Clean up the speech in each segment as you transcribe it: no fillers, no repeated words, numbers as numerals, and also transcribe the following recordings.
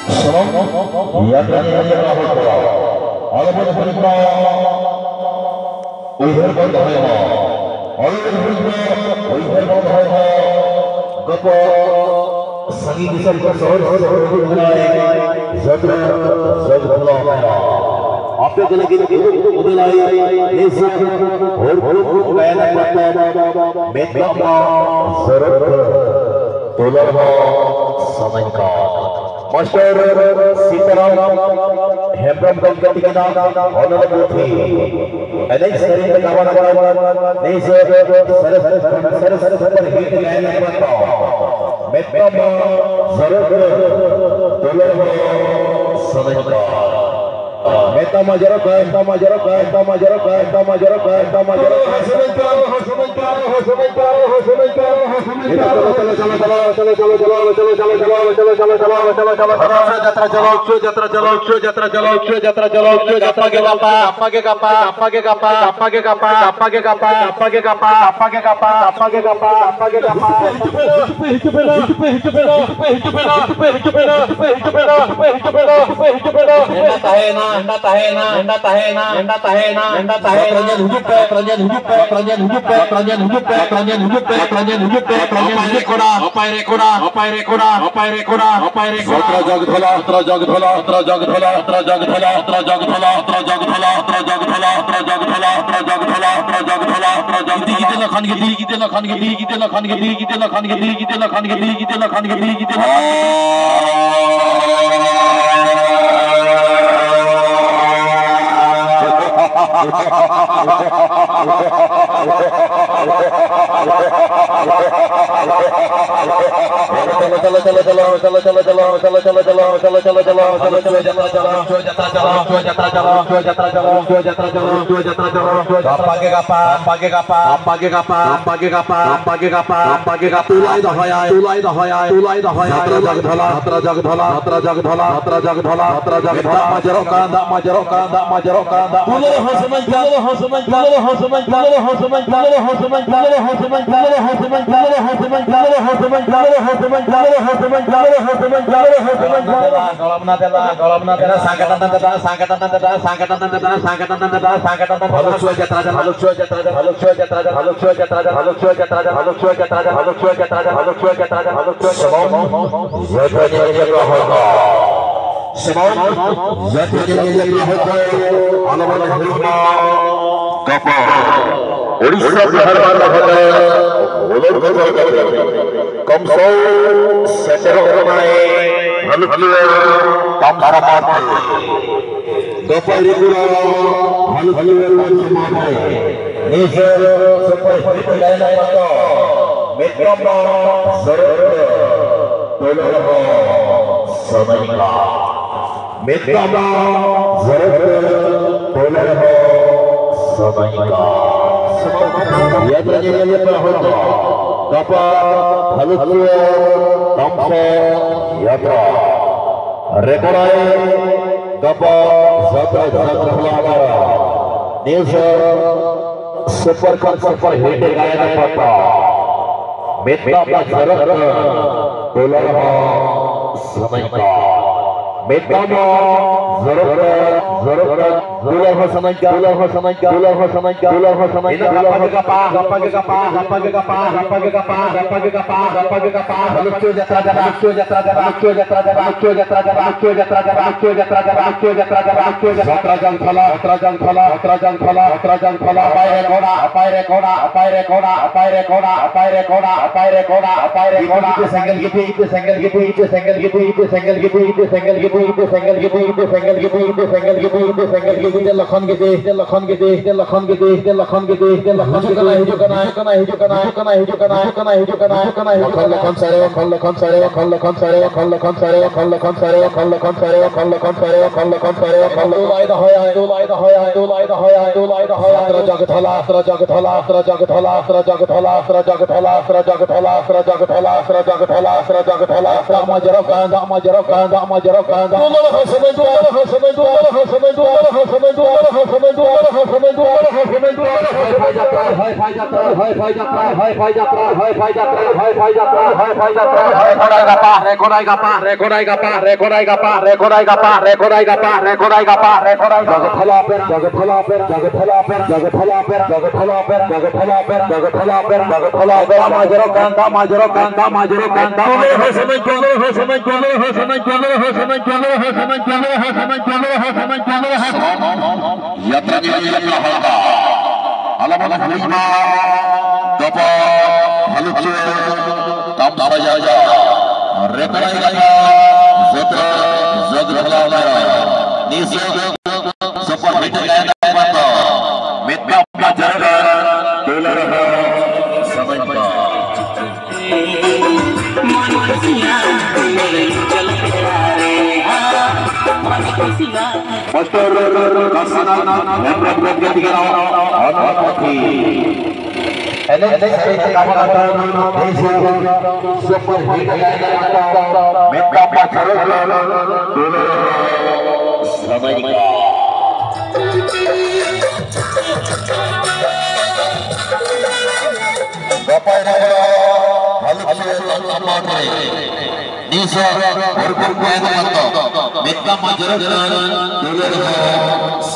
Salam yang Walaupun berita Uyghur Bandhaya Walaupun berita Uyghur Bandhaya Gapa Sangi Kisar Kasar Zadra Zadra आपके गले की उदलाई ऐसे और बयान करता मेतला जरूरत तोलवा समय का मास्टर सीताराम हेमब्रम गणपति के नाम ऑनर पोथी अनेक शरीर के नाम नहीं से सर पर हिट बयान करता मेतला जरूरत तोलवा समय का Meta majarok, meta majarok, meta majarok, meta majarok, meta majarok. Anda tahena kerajaan hidup Odisha Bihar Kamso Setero Ramai Halukira Tamsaramati Gopalipura Halukira Tamsaramati Nisar Superhitlaina Mato Metrama Sarara Tolaba Samaika Metrama Sarara Tolaba Samaika Yadranya Prahoto Gapa Halukira Tamsa Yatra Rekorai Gapa Zatra Zatra Nilsa Super hit Gayana Pata Metta Pacharat Tolaba Samaika Metta Dulah Samaika Lakhan gede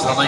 Samai